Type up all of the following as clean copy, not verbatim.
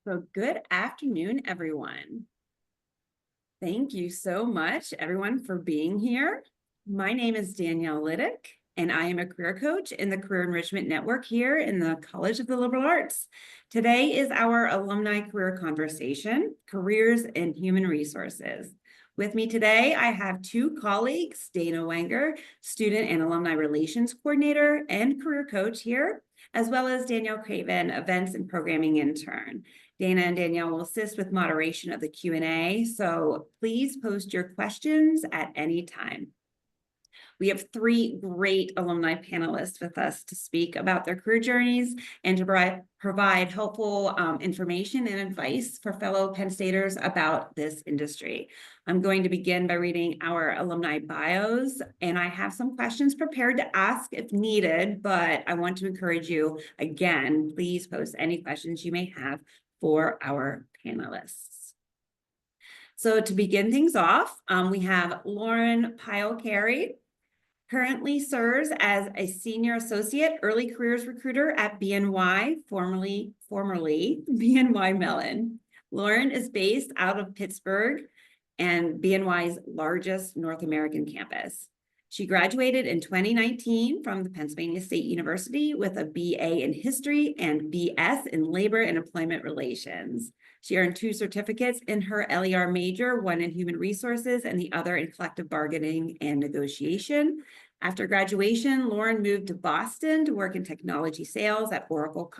So good afternoon, everyone. Thank you so much, everyone, for being here. My name is Danielle Liddick, and I am a career coach in the Career Enrichment Network here in the College of the Liberal Arts. Today is our alumni career conversation, Careers in Human Resources. With me today, I have two colleagues, Dana Wenger, Student and Alumni Relations Coordinator and Career Coach here, as well as Danielle Craven, Events and Programming Intern. Dana and Danielle will assist with moderation of the Q&A, so please post your questions at any time. We have three great alumni panelists with us to speak about their career journeys and to provide helpful information and advice for fellow Penn Staters about this industry. I'm going to begin by reading our alumni bios, and I have some questions prepared to ask if needed, but I want to encourage you, again, please post any questions you may have for our panelists. So to begin things off, we have Lauren Pyle-Carey, currently serves as a senior associate early careers recruiter at BNY, formerly BNY Mellon. Lauren is based out of Pittsburgh and BNY's largest North American campus. She graduated in 2019 from the Pennsylvania State University with a BA in History and BS in Labor and Employment Relations. She earned 2 certificates in her LER major, one in Human Resources and the other in Collective Bargaining and Negotiation. After graduation, Lauren moved to Boston to work in technology sales at Oracle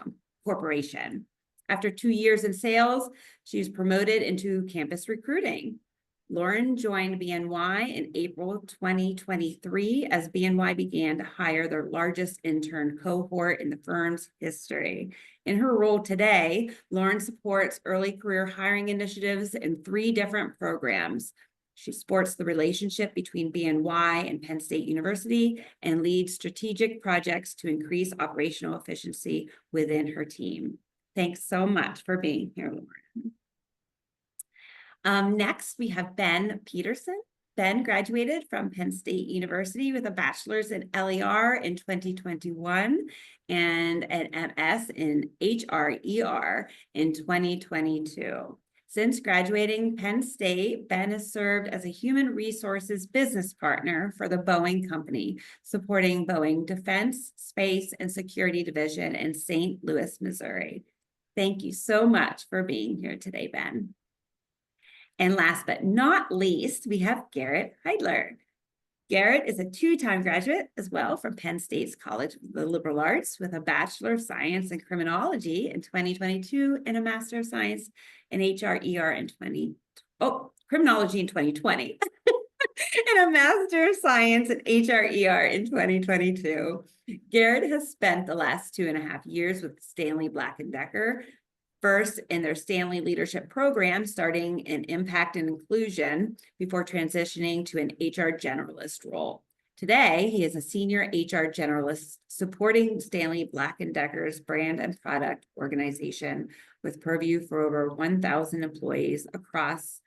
Corporation. After 2 years in sales, she was promoted into campus recruiting. Lauren joined BNY in April 2023 as BNY began to hire their largest intern cohort in the firm's history. In her role today, Lauren supports early career hiring initiatives in 3 different programs. She supports the relationship between BNY and Penn State University and leads strategic projects to increase operational efficiency within her team. Thanks so much for being here, Lauren. Next, we have Ben Peterson. Ben graduated from Penn State University with a bachelor's in LER in 2021 and an MS in HRER in 2022. Since graduating Penn State, Ben has served as a human resources business partner for the Boeing Company, supporting Boeing Defense, Space, and Security Division in St. Louis, Missouri. Thank you so much for being here today, Ben. And last but not least, we have Garrett Heidler. Garrett is a 2-time graduate as well from Penn State's College of the Liberal Arts with a Bachelor of Science in Criminology in 2022 and a Master of Science in HRER in Criminology in 2020 and a Master of Science in HRER in 2022. Garrett has spent the last 2.5 years with Stanley Black & Decker, first in their Stanley Leadership Program, starting in Impact and Inclusion before transitioning to an HR generalist role. Today, he is a senior HR generalist supporting Stanley Black & Decker's brand and product organization with purview for over 1,000 employees across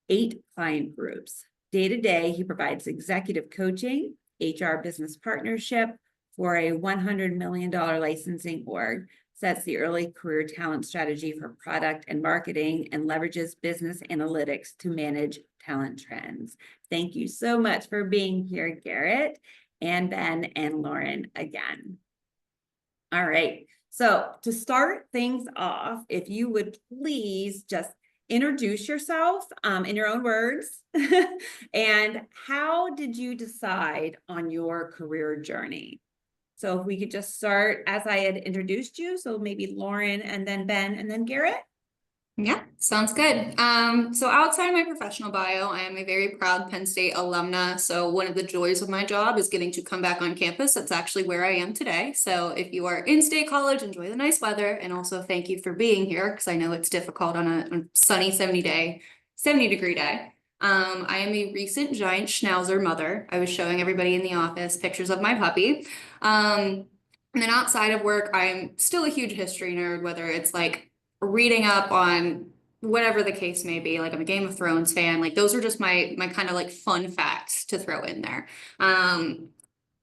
8 client groups. Day to day, he provides executive coaching, HR business partnership for a $100 million licensing org, sets the early career talent strategy for product and marketing, and leverages business analytics to manage talent trends. Thank you so much for being here, Garrett, and Ben and Lauren again. All right, so to start things off, if you would please just introduce yourself in your own words, and how did you decide on your career journey? So if we could just start as I had introduced you, so maybe Lauren and then Ben and then Garrett. Yeah, sounds good. So outside my professional bio, I am a very proud Penn State alumna. So one of the joys of my job is getting to come back on campus. That's actually where I am today. So if you are in State College, enjoy the nice weather. And also thank you for being here because I know it's difficult on a sunny 70-degree day. I am a recent giant schnauzer mother. I was showing everybody in the office pictures of my puppy. And then outside of work, I'm still a huge history nerd, whether it's like reading up on whatever the case may be. Like I'm a Game of Thrones fan. Like those are just my kind of like fun facts to throw in there.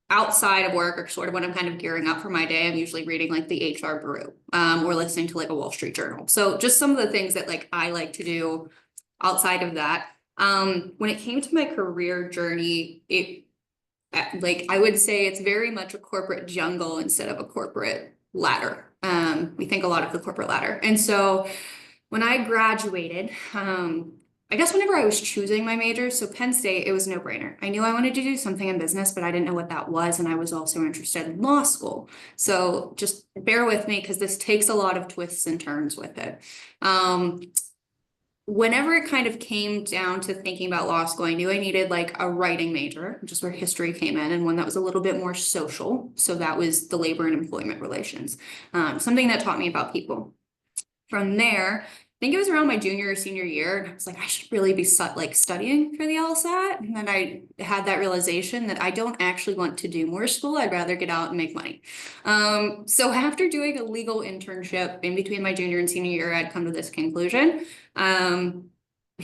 outside of work or sort of when I'm kind of gearing up for my day, I'm usually reading like the HR Brew, or listening to like a Wall Street Journal. So just some of the things that like I like to do outside of that. When it came to my career journey, like I would say it's very much a corporate jungle instead of a corporate ladder. We think a lot of the corporate ladder. And so when I graduated, I guess whenever I was choosing my major, so Penn State, it was no brainer. I knew I wanted to do something in business, but I didn't know what that was. And I was also interested in law school. So just bear with me because this takes a lot of twists and turns with it. Whenever it kind of came down to thinking about law school, I knew I needed like a writing major, which is where history came in, and one that was a little bit more social. So that was the labor and employment relations, something that taught me about people. From there, I think it was around my junior or senior year, and I was like, I should really be like studying for the LSAT. And then I had that realization that I don't actually want to do more school. I'd rather get out and make money. So after doing a legal internship in between my junior and senior year, I'd come to this conclusion. And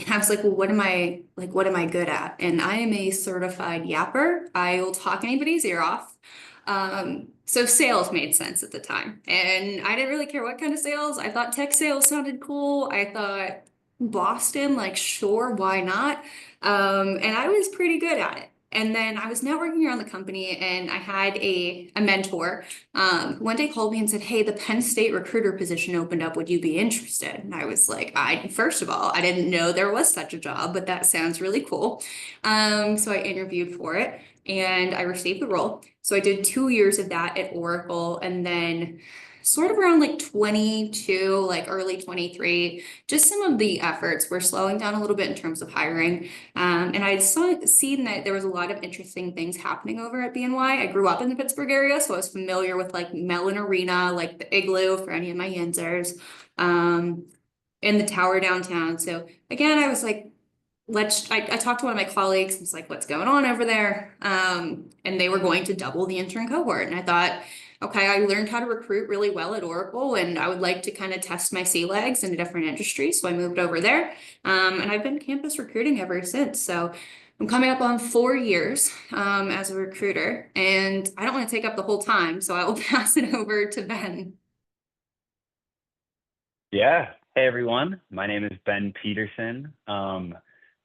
I was like, well, what am I good at? And I am a certified yapper. I will talk anybody's ear off. So sales made sense at the time, and I didn't really care what kind of sales. I thought tech sales sounded cool. I thought Boston, like, sure, why not? And I was pretty good at it. And then I was networking around the company, and I had a mentor who one day called me and said, hey, the Penn State recruiter position opened up. Would you be interested? And I was like, first of all, I didn't know there was such a job, but that sounds really cool. So I interviewed for it and I received the role. So I did 2 years of that at Oracle, and then sort of around like 22, like early 23, just some of the efforts were slowing down a little bit in terms of hiring. And I'd seen that there was a lot of interesting things happening over at BNY. I grew up in the Pittsburgh area, so I was familiar with like Mellon Arena, like the Igloo for any of my Yinzers, in the tower downtown. So again, I was like, I talked to one of my colleagues and was like, what's going on over there? And they were going to double the intern cohort. And I thought, okay, I learned how to recruit really well at Oracle, and I would like to kind of test my sea legs in a different industry. So I moved over there. And I've been campus recruiting ever since. So I'm coming up on 4 years as a recruiter, and I don't want to take up the whole time. So I will pass it over to Ben. Yeah. Hey, everyone. My name is Ben Peterson.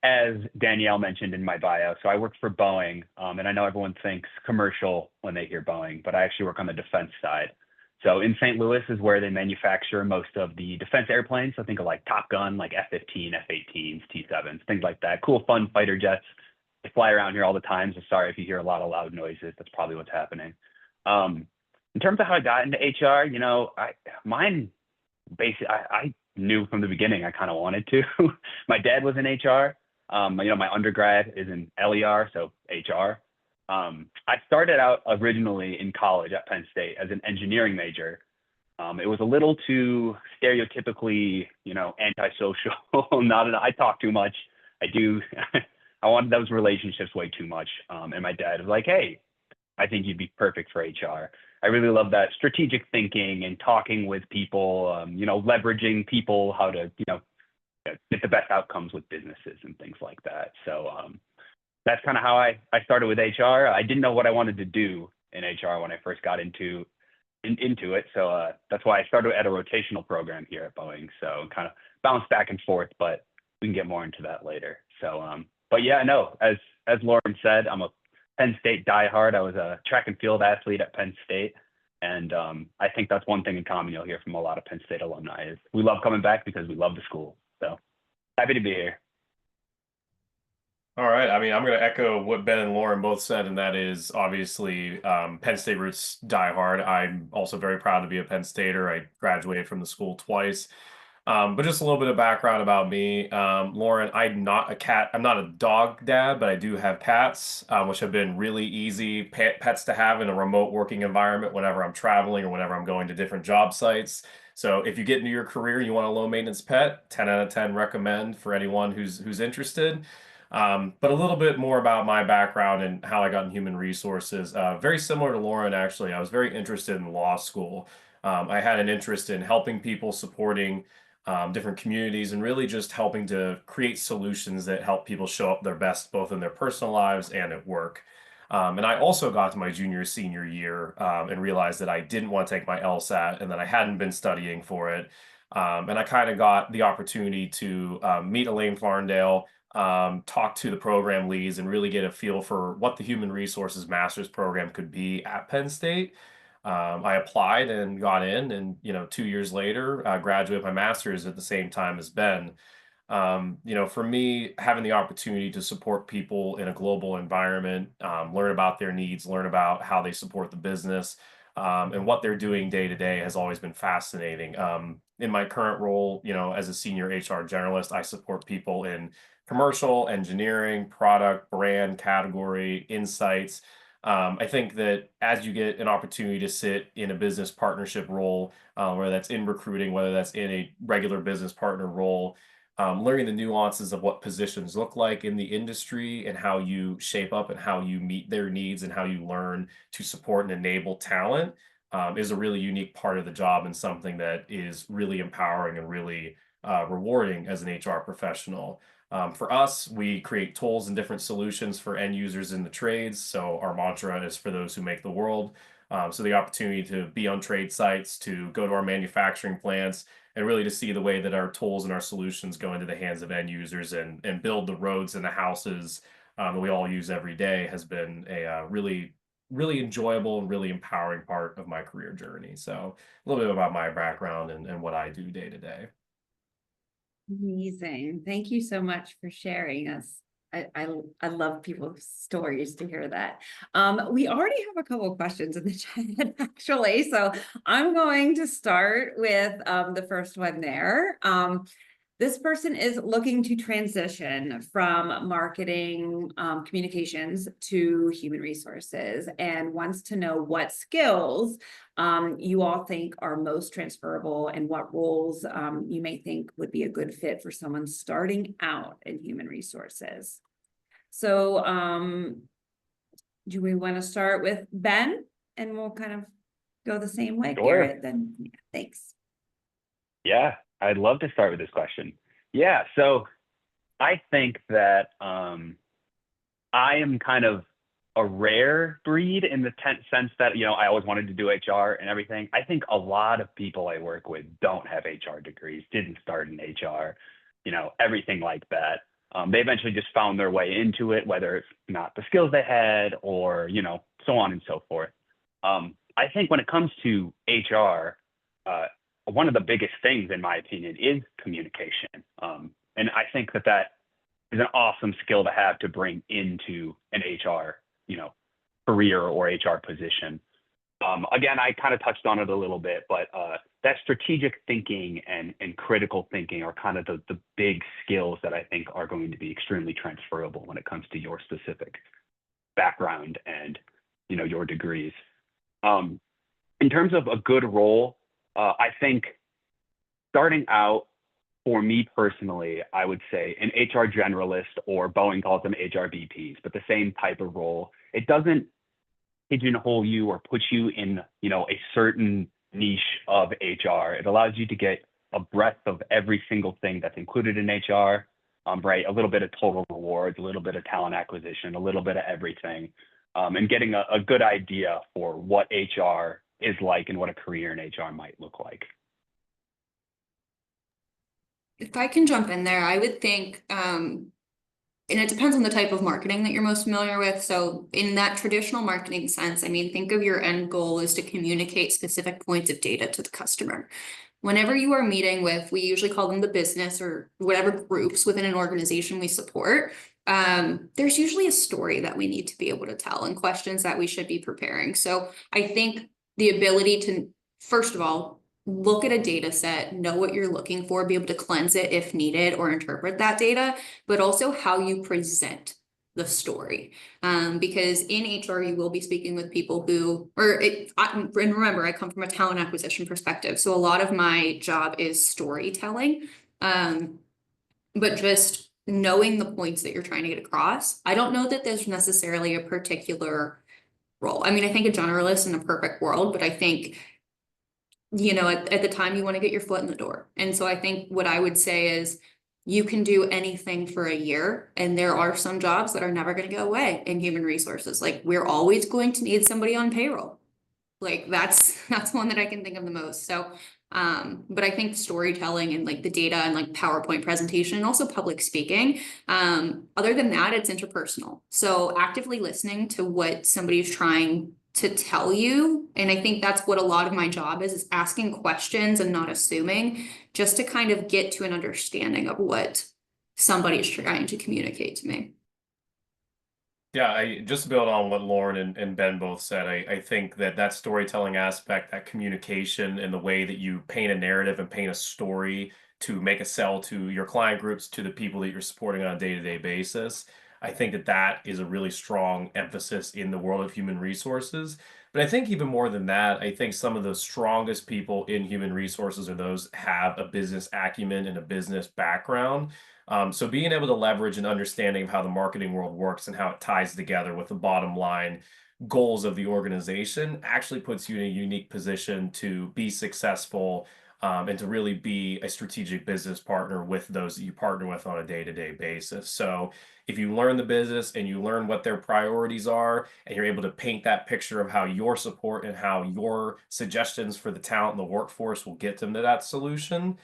As Danielle mentioned in my bio, so I work for Boeing, and I know everyone thinks commercial when they hear Boeing, but I actually work on the defense side. So in St. Louis is where they manufacture most of the defense airplanes. So think of like Top Gun, like F-15, F-18s, T-7s, things like that. Cool, fun fighter jets. They fly around here all the time. So sorry if you hear a lot of loud noises. That's probably what's happening. In terms of how I got into HR, I knew from the beginning I kind of wanted to. My dad was in HR. My undergrad is in LER, so HR. I started out originally in college at Penn State as an engineering major. It was a little too stereotypically, antisocial. I talk too much. I do. I wanted those relationships way too much. And my dad was like, hey, I think you'd be perfect for HR. I really love that strategic thinking and talking with people, leveraging people, how to, get the best outcomes with businesses and things like that. So that's kind of how I started with HR. I didn't know what I wanted to do in HR when I first got into it. So that's why I started at a rotational program here at Boeing. So kind of bounced back and forth, but we can get more into that later. So, but yeah, no, as Lauren said, I'm a Penn State diehard. I was a track and field athlete at Penn State. And I think that's one thing in common you'll hear from a lot of Penn State alumni is we love coming back because we love the school. So happy to be here. All right. I mean, I'm going to echo what Ben and Lauren both said, and that is obviously Penn State roots die hard. I'm also very proud to be a Penn Stater. I graduated from the school twice. But just a little bit of background about me. Lauren, I'm not a dog dad, but I do have cats, which have been really easy pets to have in a remote working environment whenever I'm traveling or whenever I'm going to different job sites. So if you get into your career, you want a low maintenance pet, 10 out of 10 recommend for anyone who's interested. But a little bit more about my background and how I got in human resources. Very similar to Lauren, actually. I was very interested in law school. I had an interest in helping people, supporting different communities, and really just helping to create solutions that help people show up their best, both in their personal lives and at work. And I also got to my junior senior year and realized that I didn't want to take my LSAT and that I hadn't been studying for it. And I kind of got the opportunity to meet Elaine Farndale, talk to the program leads, and really get a feel for what the Human Resources Master's program could be at Penn State. I applied and got in, and 2 years later, I graduated my master's at the same time as Ben. For me, having the opportunity to support people in a global environment, learn about their needs, learn about how they support the business, and what they're doing day to day has always been fascinating. In my current role, as a senior HR generalist, I support people in commercial, engineering, product, brand, category, insights. I think that as you get an opportunity to sit in a business partnership role, whether that's in recruiting, whether that's in a regular business partner role, learning the nuances of what positions look like in the industry and how you shape up and how you meet their needs and how you learn to support and enable talent is a really unique part of the job and something that is really empowering and really rewarding as an HR professional. For us, we create tools and different solutions for end users in the trades. So our mantra is for those who make the world. So the opportunity to be on trade sites, to go to our manufacturing plants, and really to see the way that our tools and our solutions go into the hands of end users and build the roads and the houses that we all use every day has been a really, really enjoyable and really empowering part of my career journey. So a little bit about my background and what I do day to day. Amazing. Thank you so much for sharing us. I love people's stories to hear that. We already have a couple of questions in the chat actually, so I'm going to start with the first one there. This person is looking to transition from marketing communications to human resources and wants to know what skills you all think are most transferable and what roles you may think would be a good fit for someone starting out in human resources. So do we want to start with Ben and we'll kind of go the same way? Sure. Garrett, then yeah, thanks. Yeah, I'd love to start with this question. Yeah, so I think that I am kind of a rare breed in the sense that, I always wanted to do HR and everything. I think a lot of people I work with don't have HR degrees, didn't start in HR, everything like that. They eventually just found their way into it, whether it's not the skills they had or, so on and so forth. I think when it comes to HR, one of the biggest things, in my opinion, is communication. And I think that is an awesome skill to have to bring into an HR, career or HR position. Again, I kind of touched on it a little bit, but that strategic thinking and critical thinking are kind of the big skills that I think are going to be extremely transferable when it comes to your specific background and, your degrees. In terms of a good role, I think starting out, for me personally, I would say an HR generalist, or Boeing calls them HR VPs, but the same type of role. It doesn't pigeonhole you or put you in, a certain niche of HR. It allows you to get a breadth of every single thing that's included in HR, right? A little bit of total rewards, a little bit of talent acquisition, a little bit of everything, and getting a good idea for what HR is like and what a career in HR might look like. If I can jump in there, I would think, and it depends on the type of marketing that you're most familiar with. So in that traditional marketing sense, think of your end goal is to communicate specific points of data to the customer. Whenever you are meeting with, we usually call them the business or whatever groups within an organization we support, there's usually a story that we need to be able to tell and questions that we should be preparing. So I think the ability to, first of all, look at a data set, know what you're looking for, be able to cleanse it if needed or interpret that data, but also how you present the story. Because in HR, you will be speaking with people who, and remember, I come from a talent acquisition perspective. So a lot of my job is storytelling, but just knowing the points that you're trying to get across. I don't know that there's necessarily a particular role. I think a generalist in a perfect world, but I think at the time you want to get your foot in the door. And so I think what I would say is you can do anything for a year, and there are some jobs that are never going to go away in human resources. Like, we're always going to need somebody on payroll. Like, that's one that I can think of the most. So, but I think storytelling and like the data and like PowerPoint presentation and also public speaking, other than that, it's interpersonal. So actively listening to what somebody's trying to tell you. And I think that's what a lot of my job is asking questions and not assuming, just to kind of get to an understanding of what somebody's trying to communicate to me. Yeah, I just to build on what Lauren and Ben both said, I think that storytelling aspect, that communication and the way that you paint a narrative and paint a story to make a sell to your client groups, to the people that you're supporting on a day-to-day basis, I think that is a really strong emphasis in the world of human resources. But I think even more than that, I think some of the strongest people in human resources are those have a business acumen and a business background. So being able to leverage an understanding of how the marketing world works and how it ties together with the bottom line goals of the organization actually puts you in a unique position to be successful, and to really be a strategic business partner with those that you partner with on a day-to-day basis. So if you learn the business and you learn what their priorities are, and you're able to paint that picture of how your support and how your suggestions for the talent and the workforce will get them to that solution,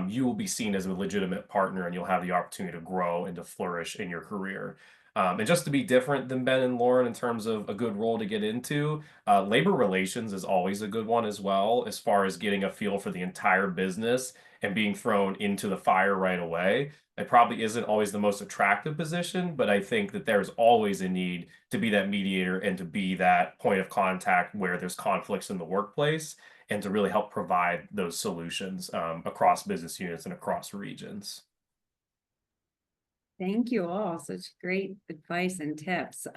you will be seen as a legitimate partner, and you'll have the opportunity to grow and to flourish in your career. And just to be different than Ben and Lauren in terms of a good role to get into, labor relations is always a good one as well, as far as getting a feel for the entire business and being thrown into the fire right away. It probably isn't always the most attractive position, but I think that there's always a need to be that mediator and to be that point of contact where there's conflicts in the workplace, and to really help provide those solutions across business units and across regions. Thank you all. Such great advice and tips.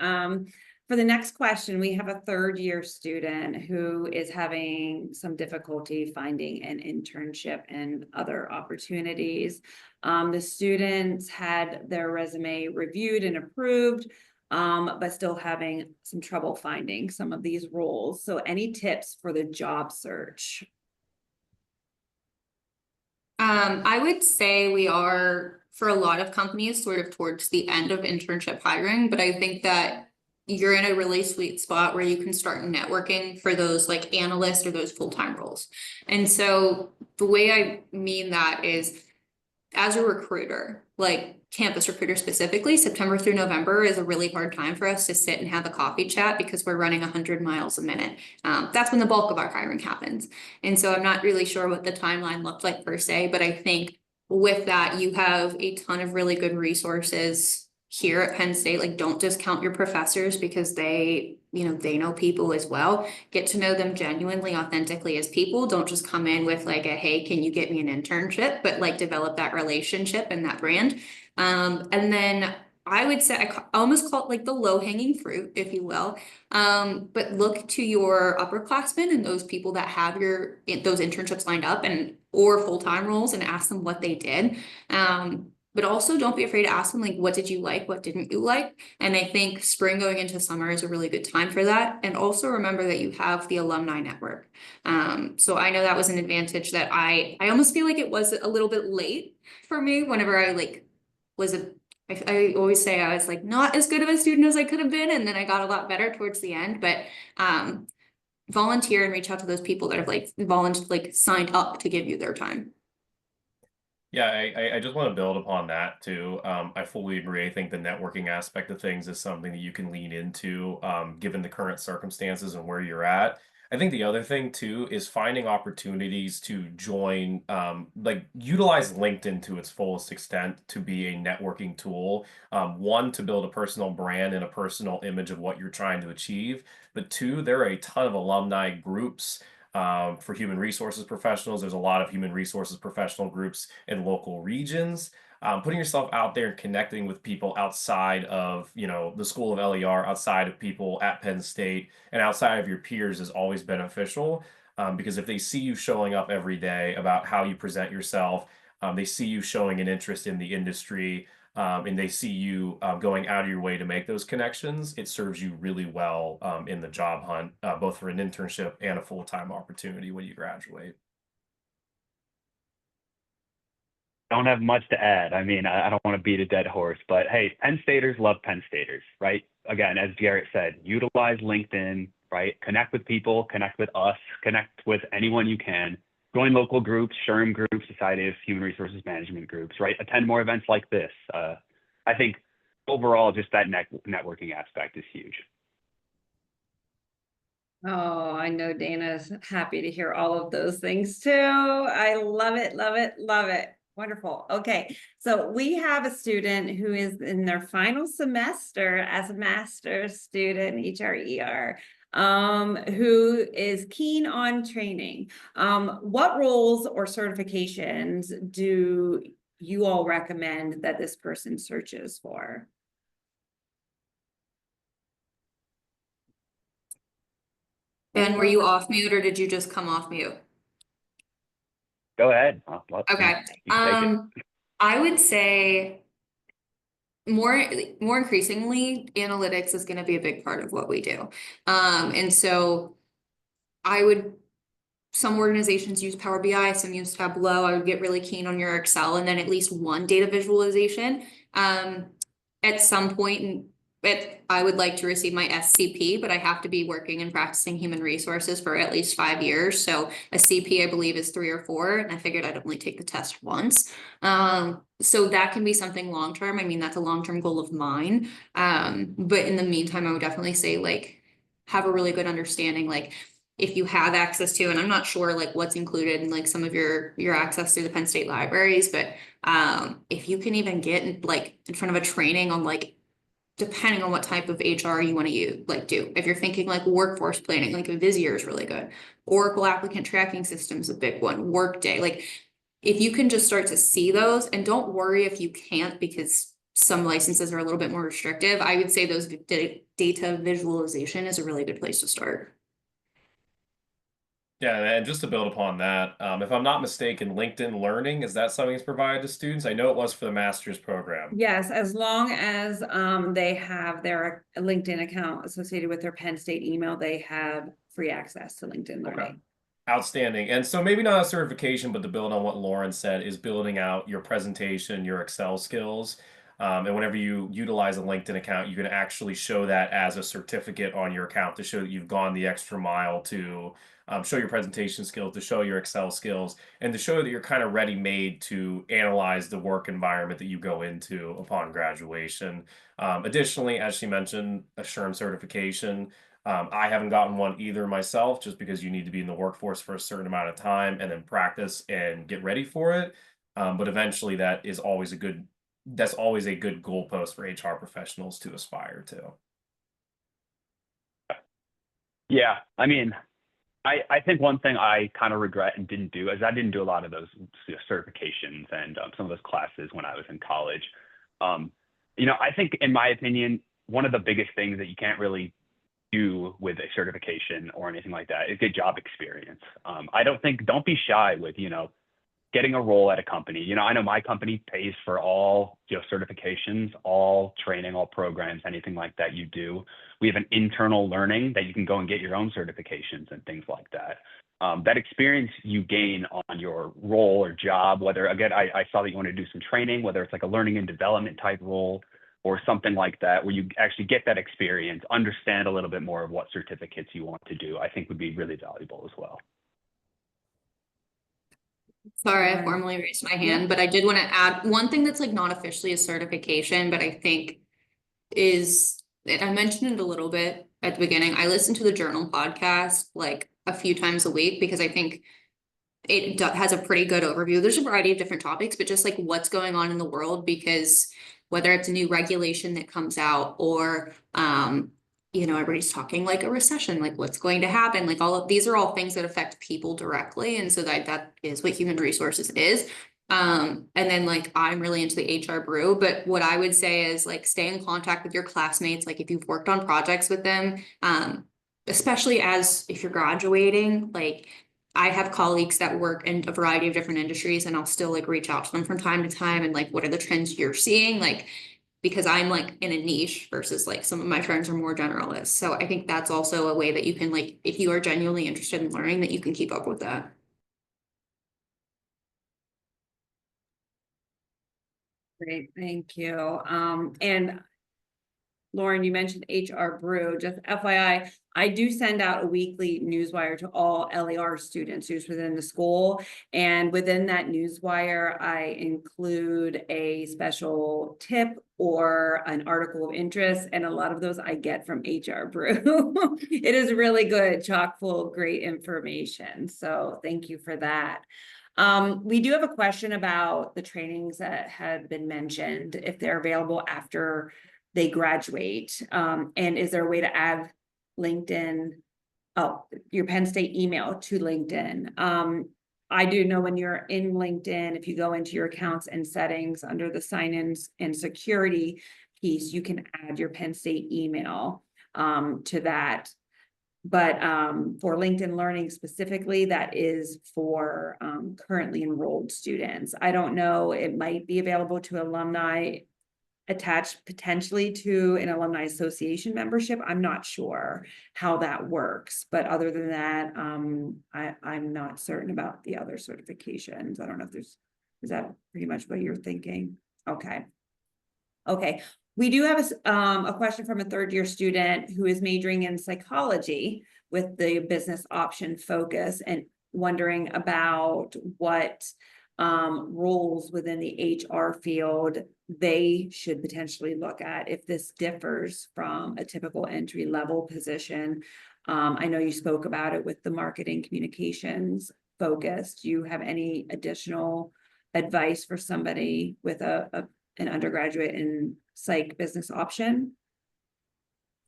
For the next question, we have a third-year student who is having some difficulty finding an internship and other opportunities. The students had their resume reviewed and approved, but still having some trouble finding some of these roles. So any tips for the job search? I would say we are, for a lot of companies, sort of towards the end of internship hiring, but I think that you're in a really sweet spot where you can start networking for those like analyst or those full-time roles. And so the way I mean that is, as a recruiter, like campus recruiter specifically, September through November is a really hard time for us to sit and have a coffee chat because we're running 100 miles a minute. That's when the bulk of our hiring happens. And so I'm not really sure what the timeline looked like per se, but I think with that, you have a ton of really good resources here at Penn State. Like, don't discount your professors because they know people as well. Get to know them genuinely, authentically as people. Don't just come in with like a, hey, can you get me an internship? But like develop that relationship and that brand. And then I would say, I almost call it like the low-hanging fruit, if you will. But look to your upperclassmen and those people that have those internships lined up or full-time roles, and ask them what they did. But also don't be afraid to ask them, like, what did you like? What didn't you like? And I think spring going into summer is a really good time for that. And also remember that you have the alumni network. So I know that was an advantage that I almost feel like it was a little bit late for me whenever I like was I always say I was like not as good of a student as I could have been. And then I got a lot better towards the end, but volunteer and reach out to those people that have like signed up to give you their time. Yeah, I just want to build upon that too. I fully agree. I think the networking aspect of things is something that you can lean into, given the current circumstances and where you're at. I think the other thing too is finding opportunities to join, like utilize LinkedIn to its fullest extent to be a networking tool. One, to build a personal brand and a personal image of what you're trying to achieve. But two, there are a ton of alumni groups for human resources professionals. There's a lot of human resources professional groups in local regions. Putting yourself out there and connecting with people outside of, the School of LER, outside of people at Penn State, and outside of your peers is always beneficial, because if they see you showing up every day about how you present yourself, they see you showing an interest in the industry, and they see you going out of your way to make those connections, it serves you really well in the job hunt, both for an internship and a full-time opportunity when you graduate. don't have much to add. I mean, I don't want to beat a dead horse, but hey, Penn Staters love Penn Staters, right? Again, as Garrett said, utilize LinkedIn, right? Connect with people, connect with us, connect with anyone you can. Join local groups, SHRM groups, Society of Human Resources Management groups, right? Attend more events like this. I think overall, just that networking aspect is huge. Oh, I know Dana's happy to hear all of those things too. I love it, love it, love it. Wonderful. Okay, so we have a student who is in their final semester as a master's student, HRER, who is keen on training. What roles or certifications do you all recommend that this person searches for? Ben, were you off mute or did you just come off mute? Go ahead. Okay. You take it. I would say more increasingly, analytics is going to be a big part of what we do. And so some organizations use Power BI, some use Tableau. I would get really keen on your Excel and then at least one data visualization. At some point, I would like to receive my SCP, but I have to be working and practicing human resources for at least 5 years. So a CP, I believe, is 3 or 4, and I figured I'd only take the test once. So that can be something long-term. I mean, that's a long-term goal of mine. But in the meantime, I would definitely say like, have a really good understanding, like if you have access to, and I'm not sure like what's included in like some of your access to the Penn State libraries, but if you can even get like in front of a training on like, depending on what type of HR you want to do. If you're thinking like workforce planning, like Visier is really good. Oracle applicant tracking system is a big one. Workday, like if you can just start to see those, and don't worry if you can't because some licenses are a little bit more restrictive. I would say those data visualization is a really good place to start. Yeah, and just to build upon that, if I'm not mistaken, LinkedIn Learning, is that something that's provided to students? I know it was for the master's program. Yes, as long as they have their LinkedIn account associated with their Penn State email, they have free access to LinkedIn Learning. Okay. Outstanding. And so maybe not a certification, but to build on what Lauren said, is building out your presentation, your Excel skills. And whenever you utilize a LinkedIn account, you can actually show that as a certificate on your account to show that you've gone the extra mile to show your presentation skills, to show your Excel skills, and to show that you're kind of ready-made to analyze the work environment that you go into upon graduation. Additionally, as she mentioned, a SHRM certification. I haven't gotten one either myself, just because you need to be in the workforce for a certain amount of time and then practice and get ready for it. But eventually that is always that's always a good goalpost for HR professionals to aspire to. Yeah, I mean, I think one thing I kind of regret and didn't do is I didn't do a lot of those certifications and some of those classes when I was in college. I think in my opinion, one of the biggest things that you can't really do with a certification or anything like that is get job experience. Don't be shy with, getting a role at a company. I know my company pays for all certifications, all training, all programs, anything like that you do. We have an internal learning that you can go and get your own certifications and things like that. That experience you gain on your role or job, whether, again, I saw that you want to do some training, whether it's like a learning and development type role or something like that, where you actually get that experience, understand a little bit more of what certificates you want to do, I think would be really valuable as well. Sorry, I formally raised my hand, but I did want to add one thing that's like not officially a certification, but I think I mentioned it a little bit at the beginning. I listen to the Journal podcast like a few times a week because I think it has a pretty good overview. There's a variety of different topics, but just like what's going on in the world, because whether it's a new regulation that comes out or, everybody's talking like a recession, like what's going to happen, like all of these are all things that affect people directly. And so that is what human resources is. And then like, I'm really into the HR brew, but what I would say is like, stay in contact with your classmates. Like if you've worked on projects with them, especially if you're graduating, like I have colleagues that work in a variety of different industries and I'll still like reach out to them from time to time and like, what are the trends you're seeing? Like, because I'm like in a niche versus like some of my friends are more generalists. So I think that's also a way that you can like, if you are genuinely interested in learning, that you can keep up with that. Great, thank you. And Lauren, you mentioned HR Brew. Just FYI, I do send out a weekly newswire to all LAR students who's within the school. And within that newswire, I include a special tip or an article of interest. And a lot of those I get from HR Brew. It is really good, chock full of great information. So thank you for that. We do have a question about the trainings that had been mentioned, if they're available after they graduate. And is there a way to add LinkedIn, your Penn State email to LinkedIn? I do know when you're in LinkedIn, if you go into your accounts and settings under the sign-ins and security piece, you can add your Penn State email to that. But for LinkedIn Learning specifically, that is for currently enrolled students. I don't know, it might be available to alumni attached potentially to an alumni association membership. I'm not sure how that works, but other than that, I'm not certain about the other certifications. I don't know if is that pretty much what you're thinking? Okay. Okay. We do have a question from a third-year student who is majoring in psychology with the business option focus and wondering about what roles within the HR field they should potentially look at if this differs from a typical entry-level position. I know you spoke about it with the marketing communications focus. Do you have any additional advice for somebody with an undergraduate in psych business option?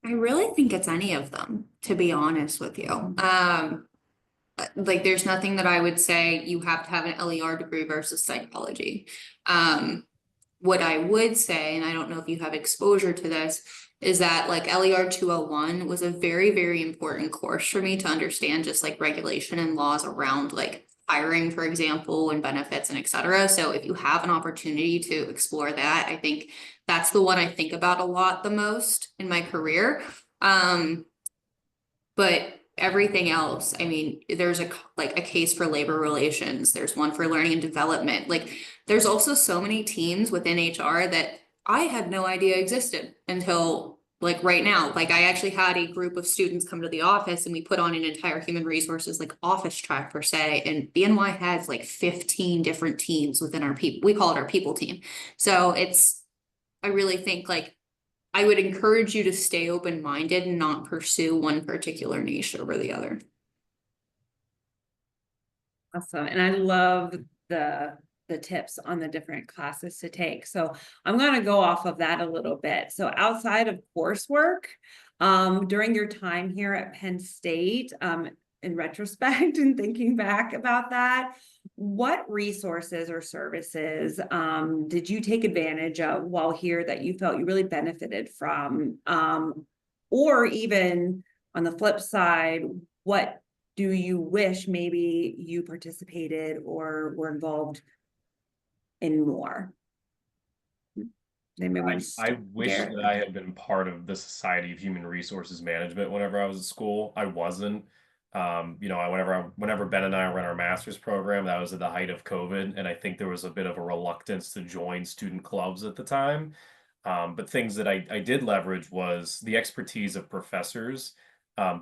I really think it's any of them, to be honest with you. Like there's nothing that I would say you have to have an LER degree versus psychology. What I would say, and I don't know if you have exposure to this, is that like LER 201 was a very, very important course for me to understand just like regulation and laws around like hiring, for example, and benefits and et cetera. So if you have an opportunity to explore that, I think that's the one I think about a lot the most in my career. But everything else, I mean, there's a case for labor relations. There's one for learning and development. Like there's also so many teams within HR that I had no idea existed until like right now. Like I actually had a group of students come to the office and we put on an entire human resources like office track per se. And BNY has like 15 different teams within our people. We call it our people team. So I really think like I would encourage you to stay open-minded and not pursue one particular niche over the other. Awesome. And I love the tips on the different classes to take. So I'm going to go off of that a little bit. So outside of coursework, during your time here at Penn State, in retrospect and thinking back about that, what resources or services did you take advantage of while here that you felt you really benefited from? Or even on the flip side, what do you wish maybe you participated or were involved in more? I wish that I had been part of the Society of Human Resources Management whenever I was at school. I wasn't. Whenever Ben and I ran our master's program, that was at the height of COVID, and I think there was a bit of a reluctance to join student clubs at the time. But things that I did leverage was the expertise of professors,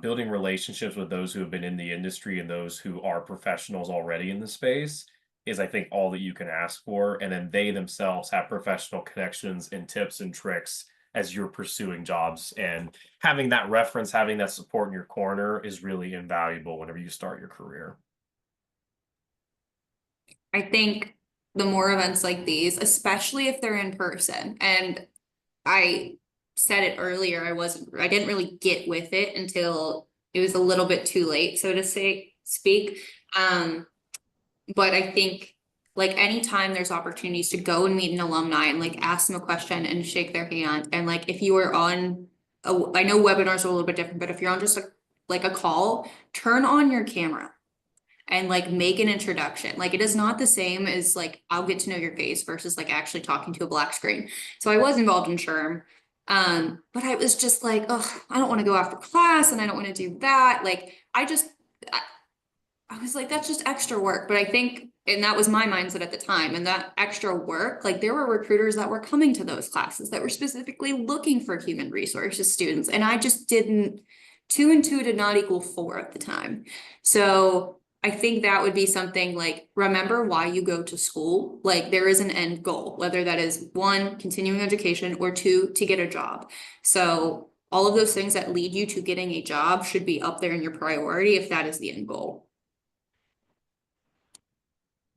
building relationships with those who have been in the industry and those who are professionals already in the space is, I think, all that you can ask for. And then they themselves have professional connections and tips and tricks as you're pursuing jobs, and having that reference, having that support in your corner is really invaluable whenever you start your career. I think the more events like these, especially if they're in person, and I said it earlier, I didn't really get with it until it was a little bit too late, so to speak. But I think like anytime there's opportunities to go and meet an alumni and like ask them a question and shake their hand, and like if you are on I know webinars are a little bit different, but if you're on just like a call, turn on your camera and like make an introduction. Like it is not the same as like I'll get to know your face versus like actually talking to a black screen. So I was involved in SHRM, but I was just like, oh, I don't want to go after class and I don't want to do that. Like I was like, that's just extra work. But I think, and that was my mindset at the time, and that extra work, like there were recruiters that were coming to those classes that were specifically looking for human resources students. And I just didn't, 2 and 2 did not equal 4 at the time. So I think that would be something like, remember why you go to school. Like there is an end goal, whether that is 1, continuing education, or 2, to get a job. So all of those things that lead you to getting a job should be up there in your priority if that is the end goal.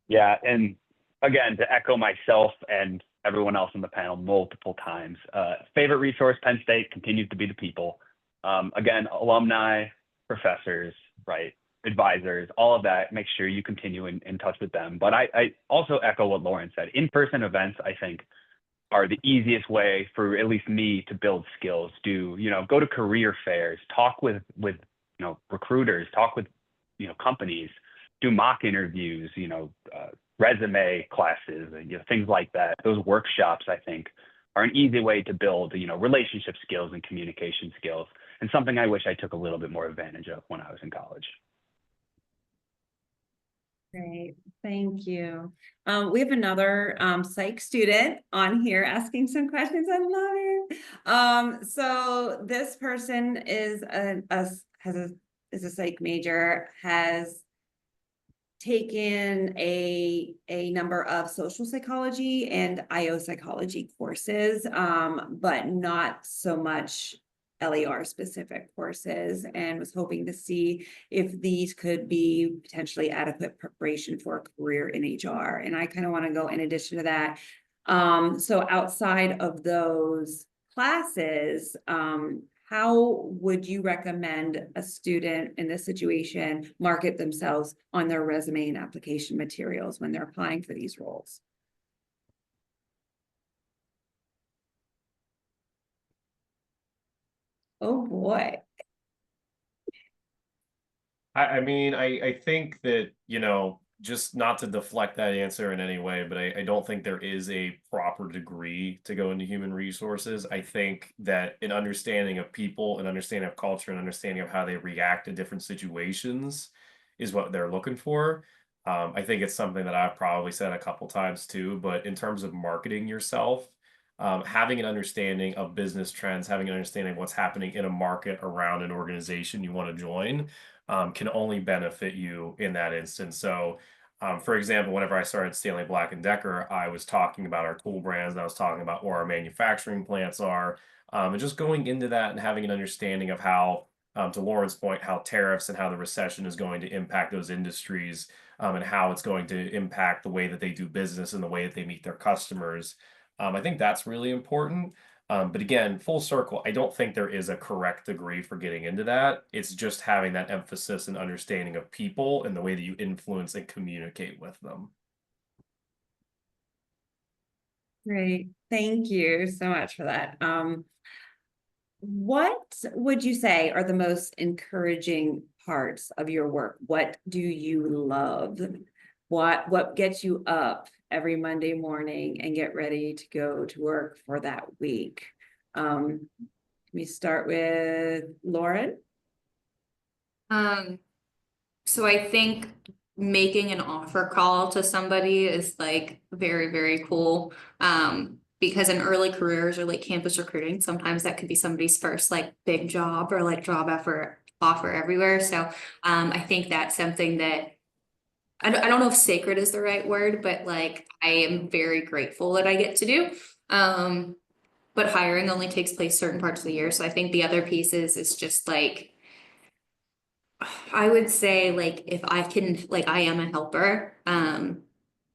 Yeah, and again, to echo myself and everyone else on the panel multiple times, favorite resource, Penn State continues to be the people. Again, alumni, professors, right, advisors, all of that, make sure you continue in touch with them. But I also echo what Lauren said. In-person events, I think, are the easiest way for at least me to build skills. Go to career fairs, talk with recruiters, talk with companies, do mock interviews, resume classes, things like that. Those workshops, I think, are an easy way to build, relationship skills and communication skills, and something I wish I took a little bit more advantage of when I was in college. Great, thank you. We have another psych student on here asking some questions. I love it. So this person is a psych major, has taken a number of social psychology and IO psychology courses, but not so much LAR specific courses, and was hoping to see if these could be potentially adequate preparation for a career in HR. And I kind of want to go in addition to that. So outside of those classes, how would you recommend a student in this situation market themselves on their resume and application materials when they're applying for these roles? Oh boy. I mean, I think that, just not to deflect that answer in any way, but I don't think there is a proper degree to go into human resources. I think that an understanding of people, an understanding of culture, an understanding of how they react to different situations is what they're looking for. I think it's something that I've probably said a couple times too, but in terms of marketing yourself, having an understanding of business trends, having an understanding of what's happening in a market around an organization you want to join, can only benefit you in that instance. So, for example, whenever I started Stanley Black & Decker, I was talking about our tool brands, and I was talking about where our manufacturing plants are, and just going into that and having an understanding of how, to Lauren's point, how tariffs and how the recession is going to impact those industries, and how it's going to impact the way that they do business and the way that they meet their customers. I think that's really important. But again, full circle, I don't think there is a correct degree for getting into that. It's just having that emphasis and understanding of people and the way that you influence and communicate with them. Great, thank you so much for that. What would you say are the most encouraging parts of your work? What do you love? What gets you up every Monday morning and get ready to go to work for that week? Can we start with Lauren? So I think making an offer call to somebody is like very, very cool. Because in early careers or like campus recruiting, sometimes that could be somebody's first like big job or like job offer everywhere. So I think that's something that I don't know if sacred is the right word, but like I am very grateful that I get to do. But hiring only takes place certain parts of the year. So I think the other pieces is just like, I would say like if I can, like I am a helper,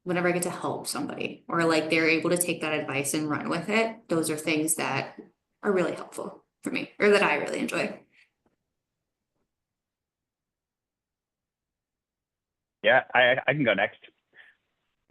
whenever I get to help somebody or like they're able to take that advice and run with it, those are things that are really helpful for me or that I really enjoy. Yeah, I can go next.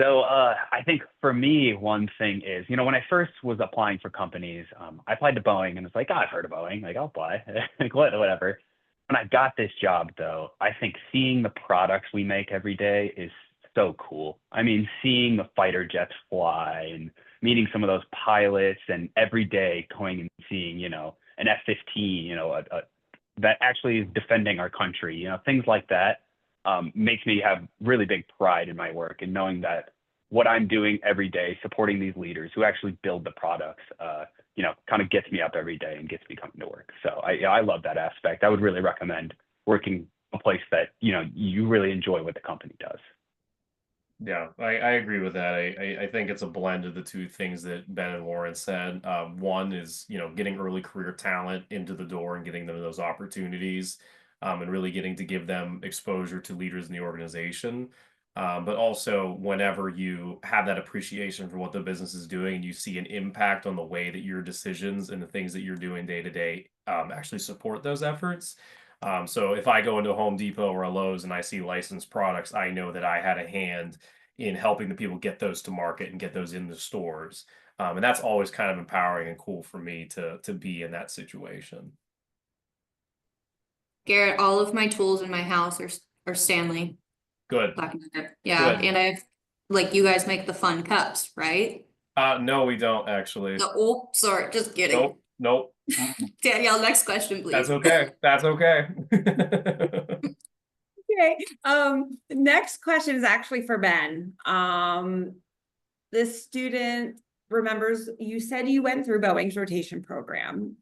So I think for me, one thing is, when I first was applying for companies, I applied to Boeing and it's like, oh, I've heard of Boeing, like I'll apply, like whatever. When I got this job though, I think seeing the products we make every day is so cool. I mean, seeing the fighter jets fly and meeting some of those pilots and every day going and seeing, an F-15, that actually is defending our country, things like that. makes me have really big pride in my work and knowing that what I'm doing every day, supporting these leaders who actually build the products, kind of gets me up every day and gets me coming to work. So I love that aspect. I would really recommend working a place that, you really enjoy what the company does. Yeah, I agree with that. I think it's a blend of the two things that Ben and Lauren said. One is, getting early career talent into the door and getting them those opportunities, and really getting to give them exposure to leaders in the organization. But also, whenever you have that appreciation for what the business is doing and you see an impact on the way that your decisions and the things that you're doing day to day actually support those efforts. So if I go into a Home Depot or a Lowe's and I see licensed products, I know that I had a hand in helping the people get those to market and get those in the stores. And that's always kind of empowering and cool for me to be in that situation. Garrett, all of my tools in my house are Stanley. Good. Yeah, Good. and like you guys make the fun cups, right? No, we don't actually. Oh, sorry, just kidding. Nope. Danielle, next question, please. That's okay. That's okay. Okay, next question is actually for Ben. This student remembers you said you went through Boeing's rotation program.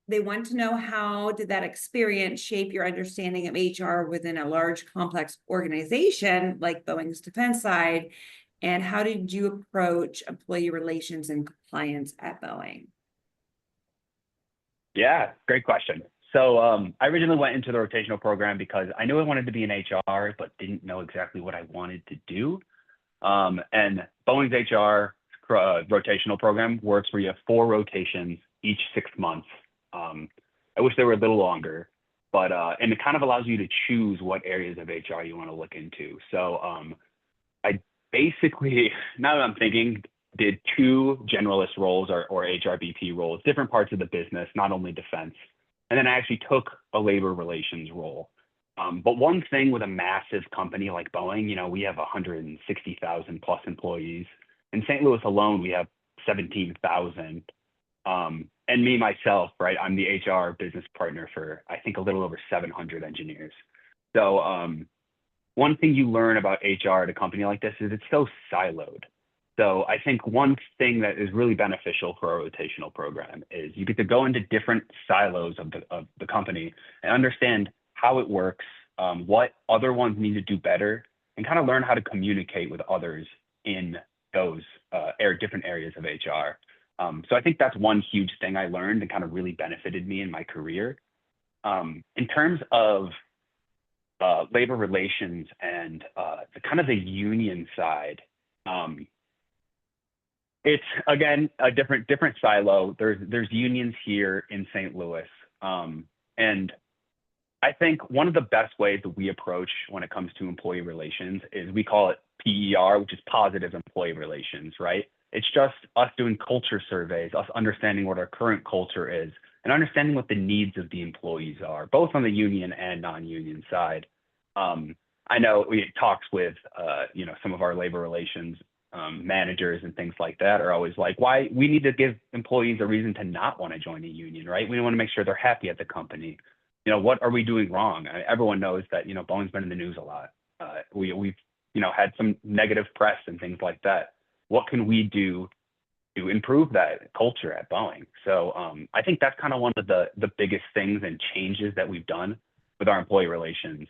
They want to know, how did that experience shape your understanding of HR within a large, complex organization like Boeing's defense side? And how did you approach employee relations and compliance at Boeing? Yeah, great question. So I originally went into the rotational program because I knew I wanted to be in HR, but didn't know exactly what I wanted to do. And Boeing's HR rotational program works where you have 4 rotations each 6 months. I wish they were a little longer, but and it kind of allows you to choose what areas of HR you want to look into. So I basically, now that I'm thinking, did 2 generalist roles or HRBP roles, different parts of the business, not only defense. And then I actually took a labor relations role. But one thing with a massive company like Boeing, we have 160,000 plus employees. In St. Louis alone, we have 17,000. And me, myself, right, I'm the HR business partner for, I think, a little over 700 engineers. So one thing you learn about HR at a company like this is it's so siloed. So I think one thing that is really beneficial for a rotational program is you get to go into different silos of the company and understand how it works, what other ones need to do better, and kind of learn how to communicate with others in those different areas of HR. So I think that's one huge thing I learned and kind of really benefited me in my career. In terms of labor relations and the kind of the union side, it's again a different silo. There's unions here in St. Louis, and I think one of the best ways that we approach when it comes to employee relations is we call it PER, which is positive employee relations, right? It's just us doing culture surveys, us understanding what our current culture is, and understanding what the needs of the employees are, both on the union and non-union side. I know we talks with some of our labor relations managers and things like that are always like, why we need to give employees a reason to not want to join a union, right? We want to make sure they're happy at the company. What are we doing wrong? Everyone knows that, Boeing's been in the news a lot. We've had some negative press and things like that. What can we do to improve that culture at Boeing? So I think that's kind of one of the biggest things and changes that we've done with our employee relations.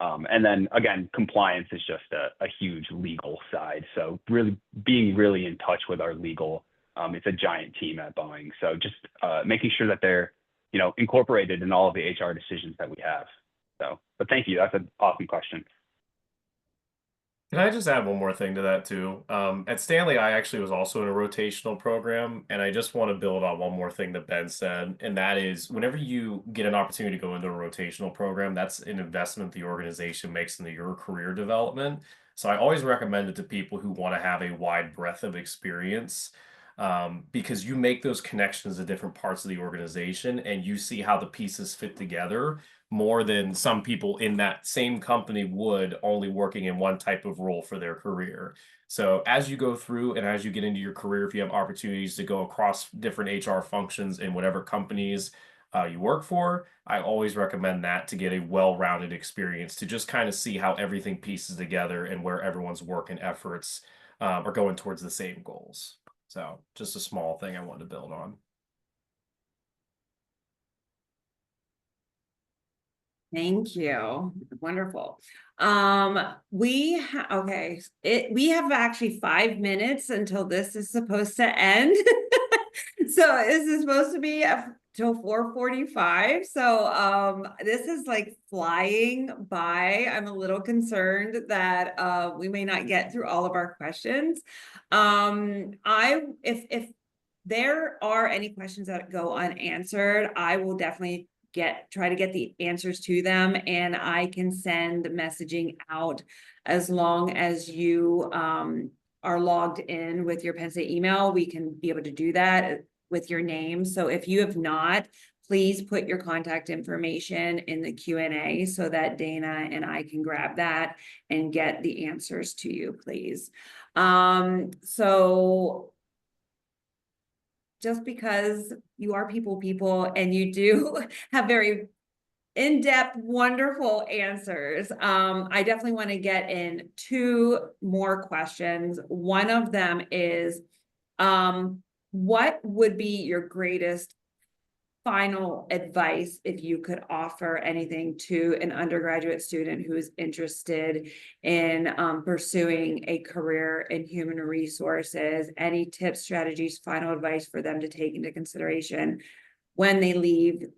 And then again, compliance is just a huge legal side. So being really in touch with our legal, it's a giant team at Boeing. So just making sure that they're, incorporated in all of the HR decisions that we have. So, but thank you. That's an awesome question. Can I just add one more thing to that too? At Stanley, I actually was also in a rotational program, and I just want to build on one more thing that Ben said, and that is whenever you get an opportunity to go into a rotational program, that's an investment the organization makes into your career development. So I always recommend it to people who want to have a wide breadth of experience, because you make those connections to different parts of the organization and you see how the pieces fit together more than some people in that same company would, only working in one type of role for their career. So as you go through and as you get into your career, if you have opportunities to go across different HR functions in whatever companies you work for, I always recommend that to get a well-rounded experience to just kind of see how everything pieces together and where everyone's work and efforts are going towards the same goals. So just a small thing I wanted to build on. Thank you. Wonderful. We have actually 5 minutes until this is supposed to end. So this is supposed to be till 4:45. So this is like flying by. I'm a little concerned that we may not get through all of our questions. If there are any questions that go unanswered, I will definitely try to get the answers to them, and I can send messaging out as long as you are logged in with your Penn State email. We can be able to do that with your name. So if you have not, please put your contact information in the Q&A so that Dana and I can grab that and get the answers to you, please. So just because you are people and you do have very in-depth, wonderful answers, I definitely want to get in 2 more questions. One of them is, what would be your greatest final advice if you could offer anything to an undergraduate student who is interested in pursuing a career in human resources? Any tips, strategies, final advice for them to take into consideration when they leave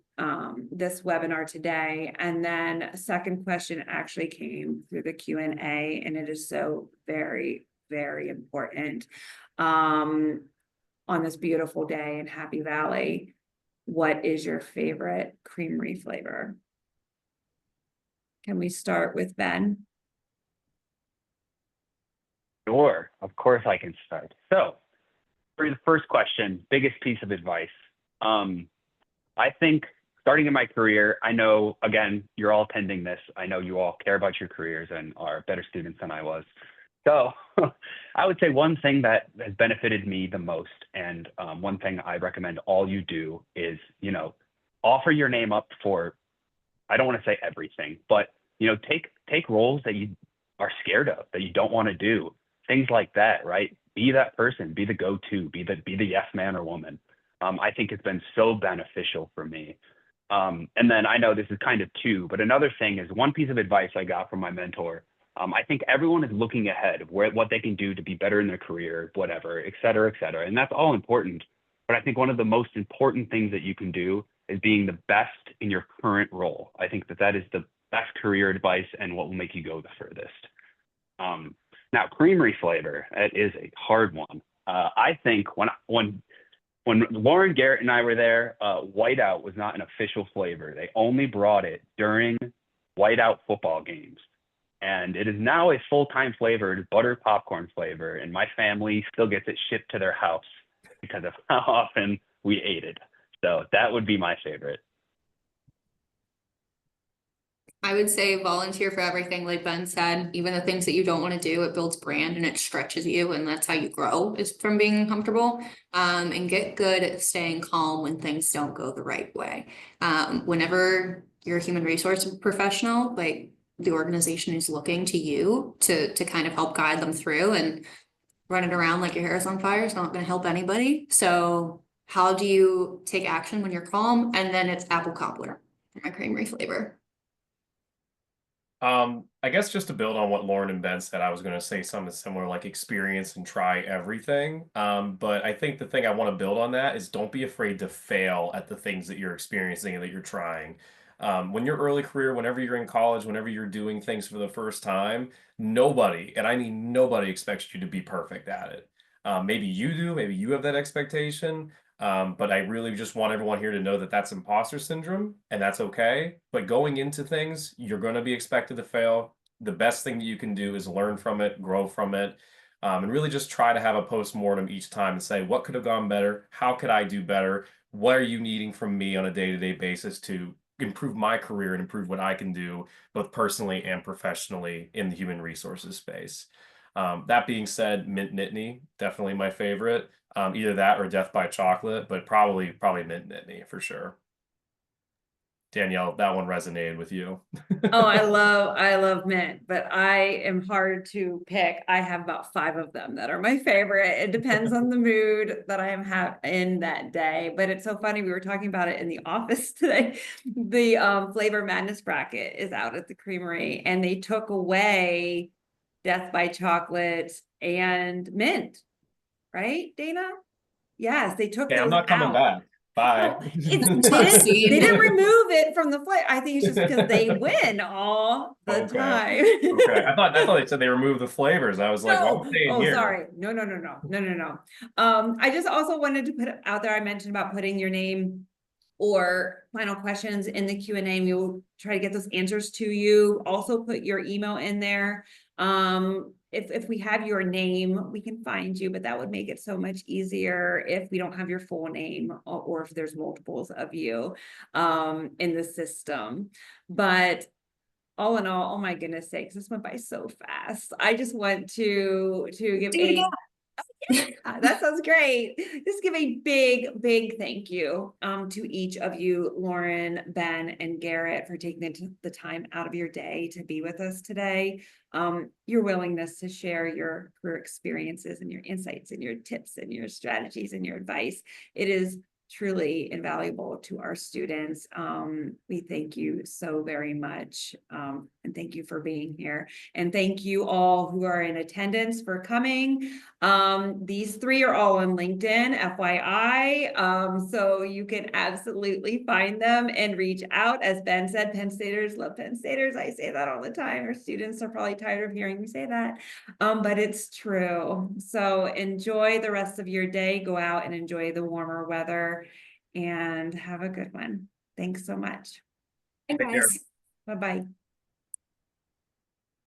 this webinar today? And then a second question actually came through the Q&A, and it is so very, very important on this beautiful day in Happy Valley. What is your favorite creamery flavor? Can we start with Ben? Sure, of course I can start. So for the first question, biggest piece of advice. I think starting in my career, I know, again, you're all attending this. I know you all care about your careers and are better students than I was. So I would say one thing that has benefited me the most, and one thing I recommend all you do is, offer your name up for, I don't want to say everything, but, take roles that you are scared of, that you don't want to do, things like that, right? Be that person, be the go-to, be the yes man or woman. I think it's been so beneficial for me. And then I know this is kind of 2, but another thing is, one piece of advice I got from my mentor. I think everyone is looking ahead of what they can do to be better in their career, whatever, et cetera, and that's all important. But I think one of the most important things that you can do is being the best in your current role. I think that is the best career advice and what will make you go the furthest. Now, creamery flavor, it is a hard one. I think when Lauren Garrett and I were there, whiteout was not an official flavor. They only brought it during whiteout football games. And it is now a full-time flavored butter popcorn flavor, and my family still gets it shipped to their house because of how often we ate it. So that would be my favorite. I would say volunteer for everything, like Ben said. Even the things that you don't want to do, it builds brand and it stretches you, and that's how you grow, is from being uncomfortable. And get good at staying calm when things don't go the right way. Whenever you're a human resource professional, like, the organization is looking to you to kind of help guide them through, and running around like your hair is on fire is not going to help anybody. So how do you take action when you're calm? And then it's apple cobbler, my creamery flavor. I guess just to build on what Lauren and Ben said, I was going to say something similar, like experience and try everything. But I think the thing I want to build on that is, don't be afraid to fail at the things that you're experiencing and that you're trying. When you're early career, whenever you're in college, whenever you're doing things for the first time, nobody, and I mean nobody, expects you to be perfect at it. Maybe you do, maybe you have that expectation. But I really just want everyone here to know that that's imposter syndrome, and that's okay. But going into things, you're going to be expected to fail. The best thing that you can do is learn from it, grow from it, and really just try to have a post-mortem each time and say, what could have gone better? How could I do better? What are you needing from me on a day-to-day basis to improve my career and improve what I can do, both personally and professionally, in the human resources space? That being said, mint nittany, definitely my favorite. Either that or Death by Chocolate, but probably mint nittany for sure. Danielle, that one resonated with you. Oh, I love mint, but I am hard to pick. I have about 5 of them that are my favorite. It depends on the mood that I am in that day. But it's so funny. We were talking about it in the office today. The Flavor Madness bracket is out at the Creamery, and they took away Death by Chocolate and mint, right, Dana? Yes, they took Okay, I'm those not coming out. back. Bye. No, it's Tough they scene. didn't remove it from the flavor. I think it's just because they win all the Okay. time. Okay. I thought they said they removed the flavors. I was like, well, No, I'm staying oh, here. sorry. No. I just also wanted to put out there, I mentioned about putting your name or final questions in the Q&A. We will try to get those answers to you. Also put your email in there. If we have your name, we can find you, but that would make it so much easier if we don't have your full name, or if there's multiples of you in the system. But all in all, oh my goodness sakes, this went by so fast. I just want to give Do it again. that sounds great. Just give a big thank you to each of you, Lauren, Ben, and Garrett, for taking the time out of your day to be with us today. Your willingness to share your career experiences and your insights and your tips and your strategies and your advice. It is truly invaluable to our students. We thank you so very much. And thank you for being here. And thank you all who are in attendance for coming. These 3 are all on LinkedIn, FYI. So you can absolutely find them and reach out. As Ben said, Penn Staters love Penn Staters. I say that all the time. Our students are probably tired of hearing me say that, but it's true. So enjoy the rest of your day. Go out and enjoy the warmer weather and have a good one. Thanks so much. Hey, Take care. guys. Bye-bye.